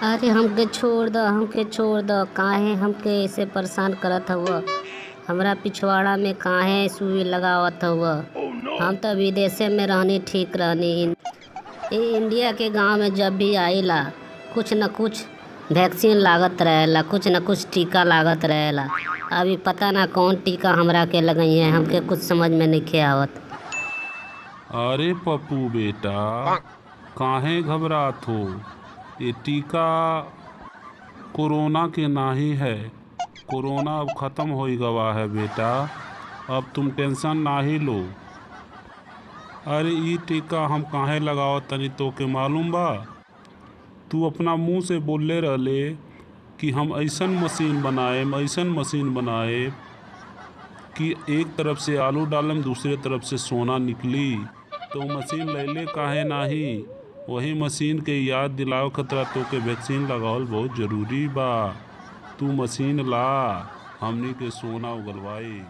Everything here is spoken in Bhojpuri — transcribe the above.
अरे हमके छोड़ द काहे हमके ऐसे परेशान करत हउआ। हमरा पिछवाड़ा में काहे सुई लगावत हउआ। हम तो विदेशे में रहनी ठीक रहनी। इंडिया के गांव में जब भी आइला कुछ न कुछ वैक्सीन लागत रहेला, कुछ न कुछ टीका लागत रहेला। अभी पता ना कौन टीका हमरा के लगई है, हमके कुछ समझ में नइखे आवत। अरे पप्पू बेटा, काहे घबरात हो। ये टीका कोरोना के नाही है। कोरोना अब ख़त्म हो गवा है बेटा, अब तुम टेंशन नाही लो। अरे ई टीका हम काहे लगावत तनी तोके मालूम बा। तू अपना मुंह से बोले रहले कि हम ऐसन मशीन बनाए कि एक तरफ से आलू डालम दूसरे तरफ से सोना निकली। तो मशीन लैले काहे नाही। वही मशीन के याद दिलाव खतरा तोके वैक्सीन लगावल बहुत ज़रूरी बा। तू मशीन ला, हमनी के सोना उगलवाई।